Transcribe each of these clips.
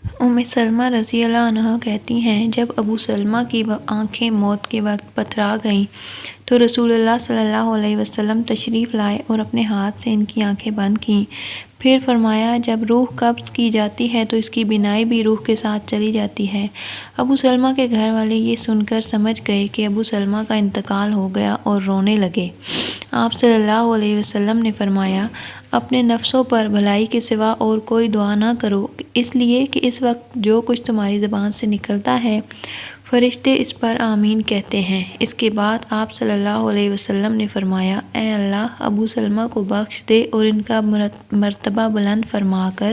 سلمہ رضی اللہ عنہا کہتی ہیں، جب ابو سلمہ کی آنکھیں موت کے وقت پتھرا گئیں تو رسول اللہ صلی اللہ علیہ وسلم تشریف لائے اور اپنے ہاتھ سے ان کی آنکھیں بند کیں۔ پھر فرمایا، جب روح قبض کی جاتی ہے تو اس کی بینائی بھی روح کے ساتھ چلی جاتی ہے۔ ابو سلمہ کے گھر والے یہ سن کر سمجھ گئے کہ ابو سلمہ کا انتقال ہو گیا اور رونے لگے۔ آپ صلی اللہ علیہ وسلم نے فرمایا، اپنے نفسوں پر بھلائی کے سوا اور کوئی دعا نہ کرو، اس لیے کہ اس وقت جو کچھ تمہاری زبان سے نکلتا ہے فرشتے اس پر آمین کہتے ہیں۔ اس کے بعد آپ صلی اللہ علیہ وسلم نے فرمایا، اے اللہ، ابو سلمہ کو بخش دے اور ان کا مرتبہ بلند فرما کر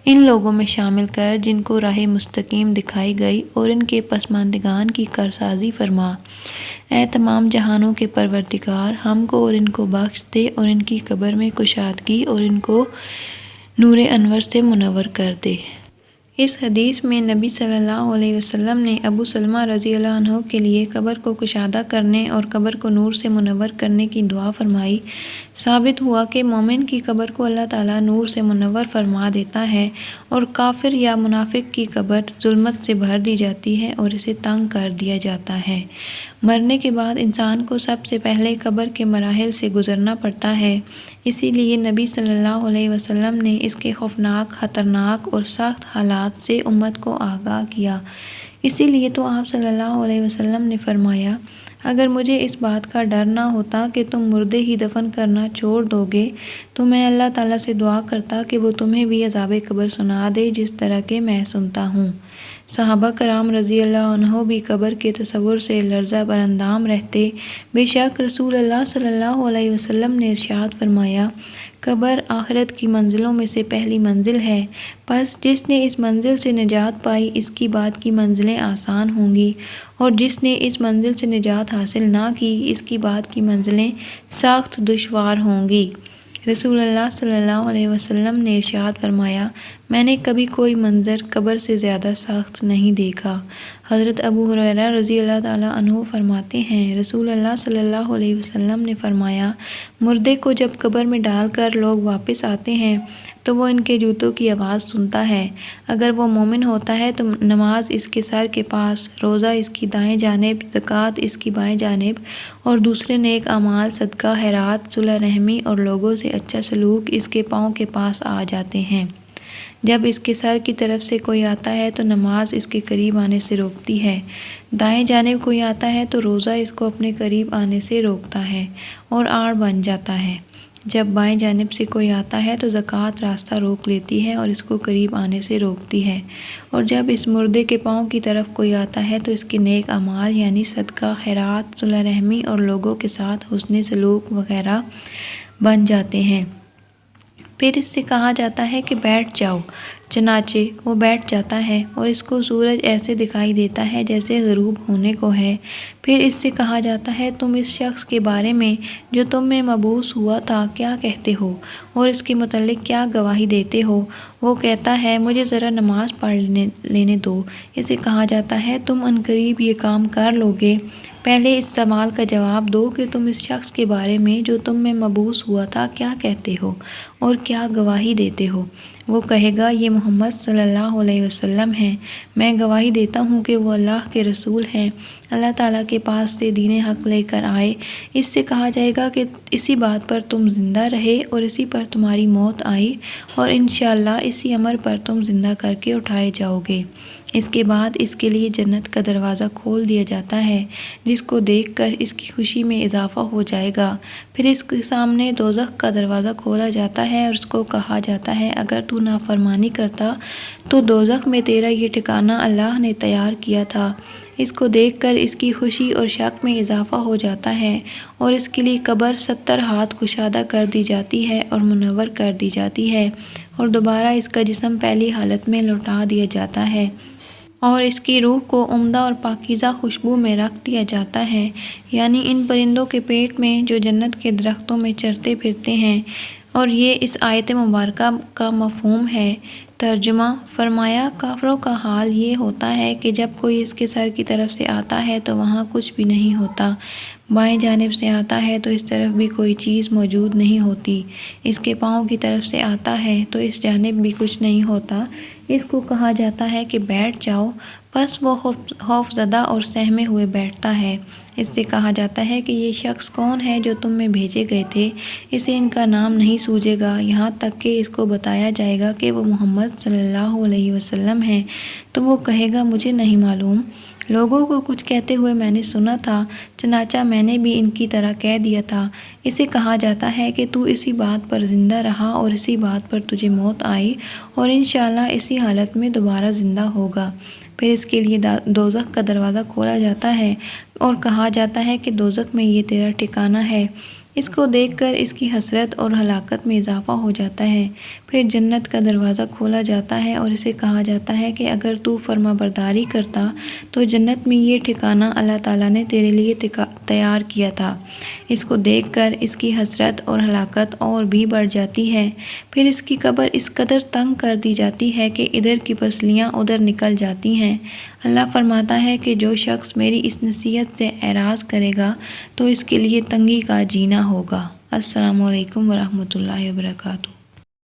ان لوگوں میں شامل کر جن کو راہ مستقیم دکھائی گئی، اور ان کے پسماندگان کی کارسازی فرما۔ اے تمام جہانوں کے پروردگار، ہم کو اور ان کو بخش دے اور ان کی قبر میں کشادگی اور ان کو نور انور سے منور کر دے۔ اس حدیث میں نبی صلی اللہ علیہ وسلم نے ابو سلمہ رضی اللہ عنہ کے لیے قبر کو کشادہ کرنے اور قبر کو نور سے منور کرنے کی دعا فرمائی۔ ثابت ہوا کہ مومن کی قبر کو اللہ تعالیٰ نور سے منور فرما دیتا ہے، اور کافر یا منافق کی قبر ظلمت سے بھر دی جاتی ہے اور اسے تنگ کر دیا جاتا ہے۔ مرنے کے بعد انسان کو سب سے پہلے قبر کے مراحل سے گزرنا پڑتا ہے، اسی لیے نبی صلی اللہ علیہ وسلم نے اس کے خوفناک، خطرناک اور سخت حالات سے امت کو آگاہ کیا۔ اسی لیے تو آپ صلی اللہ علیہ وسلم نے فرمایا، اگر مجھے اس بات کا ڈر نہ ہوتا کہ تم مردے ہی دفن کرنا چھوڑ دو گے تو میں اللہ تعالیٰ سے دعا کرتا کہ وہ تمہیں بھی عذاب قبر سنا دے جس طرح کہ میں سنتا ہوں۔ صحابہ کرام رضی اللہ عنہ بھی قبر کے تصور سے لرزہ بر اندام رہتے۔ بے شک رسول اللہ صلی اللہ علیہ وسلم نے ارشاد فرمایا، قبر آخرت کی منزلوں میں سے پہلی منزل ہے، پس جس نے اس منزل سے نجات پائی اس کی بعد کی منزلیں آسان ہوں گی، اور جس نے اس منزل سے نجات حاصل نہ کی اس کی بعد کی منزلیں سخت دشوار ہوں گی۔ رسول اللہ صلی اللہ علیہ وسلم نے ارشاد فرمایا، میں نے کبھی کوئی منظر قبر سے زیادہ سخت نہیں دیکھا۔ حضرت ابو ہریرہ رضی اللہ تعالیٰ عنہ فرماتے ہیں، رسول اللہ صلی اللہ علیہ وسلم نے فرمایا، مردے کو جب قبر میں ڈال کر لوگ واپس آتے ہیں تو وہ ان کے جوتوں کی آواز سنتا ہے۔ اگر وہ مومن ہوتا ہے تو نماز اس کے سر کے پاس، روزہ اس کی دائیں جانب، زکوٰۃ اس کی بائیں جانب، اور دوسرے نیک اعمال، صدقہ، خیرات، صلہ رحمی اور لوگوں سے اچھا سلوک اس کے پاؤں کے پاس آ جاتے ہیں۔ جب اس کے سر کی طرف سے کوئی آتا ہے تو نماز اس کے قریب آنے سے روکتی ہے، دائیں جانب کوئی آتا ہے تو روزہ اس کو اپنے قریب آنے سے روکتا ہے اور آڑ بن جاتا ہے، جب بائیں جانب سے کوئی آتا ہے تو زکوٰۃ راستہ روک لیتی ہے اور اس کو قریب آنے سے روکتی ہے، اور جب اس مردے کے پاؤں کی طرف کوئی آتا ہے تو اس کے نیک اعمال یعنی صدقہ، خیرات، صلہ رحمی اور لوگوں کے ساتھ حسن سلوک وغیرہ بن جاتے ہیں۔ پھر اس سے کہا جاتا ہے کہ بیٹھ جاؤ، چنانچہ وہ بیٹھ جاتا ہے اور اس کو سورج ایسے دکھائی دیتا ہے جیسے غروب ہونے کو ہے۔ پھر اس سے کہا جاتا ہے، تم اس شخص کے بارے میں جو تم میں مبعوث ہوا تھا کیا کہتے ہو اور اس کے متعلق کیا گواہی دیتے ہو؟ وہ کہتا ہے، مجھے ذرا نماز پڑھ لینے دو۔ اسے کہا جاتا ہے، تم عنقریب یہ کام کر لو گے، پہلے اس سوال کا جواب دو کہ تم اس شخص کے بارے میں جو تم میں مبعوث ہوا تھا کیا کہتے ہو اور کیا گواہی دیتے ہو؟ وہ کہے گا، یہ محمد صلی اللہ علیہ وسلم ہیں، میں گواہی دیتا ہوں کہ وہ اللہ کے رسول ہیں، اللہ تعالیٰ کے پاس سے دین حق لے کر آئے۔ اس سے کہا جائے گا کہ اسی بات پر تم زندہ رہے اور اسی پر تمہاری موت آئی، اور انشاءاللہ اسی امر پر تم زندہ کر کے اٹھائے جاؤ گے۔ اس کے بعد اس کے لیے جنت کا دروازہ کھول دیا جاتا ہے، جس کو دیکھ کر اس کی خوشی میں اضافہ ہو جائے گا۔ پھر اس کے سامنے دوزخ کا دروازہ کھولا جاتا ہے اور اس کو کہا جاتا ہے، اگر تو نافرمانی کرتا تو دوزخ میں تیرا یہ ٹھکانہ اللہ نے تیار کیا تھا۔ اس کو دیکھ کر اس کی خوشی اور شک میں اضافہ ہو جاتا ہے، اور اس کے لیے قبر 70 ہاتھ کشادہ کر دی جاتی ہے اور منور کر دی جاتی ہے، اور دوبارہ اس کا جسم پہلی حالت میں لوٹا دیا جاتا ہے، اور اس کی روح کو عمدہ اور پاکیزہ خوشبو میں رکھ دیا جاتا ہے، یعنی ان پرندوں کے پیٹ میں جو جنت کے درختوں میں چرتے پھرتے ہیں۔ اور یہ اس آیت مبارکہ کا مفہوم ہے۔ ترجمہ فرمایا، کافروں کا حال یہ ہوتا ہے کہ جب کوئی اس کے سر کی طرف سے آتا ہے تو وہاں کچھ بھی نہیں ہوتا، بائیں جانب سے آتا ہے تو اس طرف بھی کوئی چیز موجود نہیں ہوتی، اس کے پاؤں کی طرف سے آتا ہے تو اس جانب بھی کچھ نہیں ہوتا، اس کو کہا جاتا ہے کہ بیٹھ جاؤ، بس وہ خوف زدہ اور سہمے ہوئے بیٹھتا ہے۔ اس سے کہا جاتا ہے کہ یہ شخص کون ہے جو تم میں بھیجے گئے تھے، اسے ان کا نام نہیں سوجے گا، یہاں تک کہ اس کو بتایا جائے گا کہ وہ محمد صلی اللہ علیہ وسلم ہیں تو وہ کہے گا مجھے نہیں معلوم، لوگوں کو کچھ کہتے ہوئے میں نے سنا تھا، چنانچہ میں نے بھی ان کی طرح کہہ دیا تھا۔ اسے کہا جاتا ہے کہ تو اسی بات پر زندہ رہا اور اسی بات پر تجھے موت آئی اور انشاءاللہ اسی حالت میں دوبارہ زندہ ہوگا۔ پھر اس کے لیے دوزخ کا دروازہ کھولا جاتا ہے اور کہا جاتا ہے کہ دوزخ میں یہ تیرا ٹھکانہ ہے۔ اس کو دیکھ کر اس کی حسرت اور ہلاکت میں اضافہ ہو جاتا ہے۔ پھر جنت کا دروازہ کھولا جاتا ہے اور اسے کہا جاتا ہے کہ اگر تو فرما برداری کرتا تو جنت میں یہ ٹھکانہ اللہ تعالیٰ نے تیرے لیے تیار کیا تھا۔ اس کو دیکھ کر اس کی حسرت اور ہلاکت اور بھی بڑھ جاتی ہے۔ پھر اس کی قبر اس قدر تنگ کر دی جاتی ہے کہ ادھر کی پسلیاں ادھر نکل جاتی ہیں۔ اللہ فرماتا ہے کہ جو شخص میری اس نصیحت سے اعراض کرے گا تو اس کے لیے تنگی کا جینا ہوگا۔ السلام علیکم ورحمۃ اللہ وبرکاتہ۔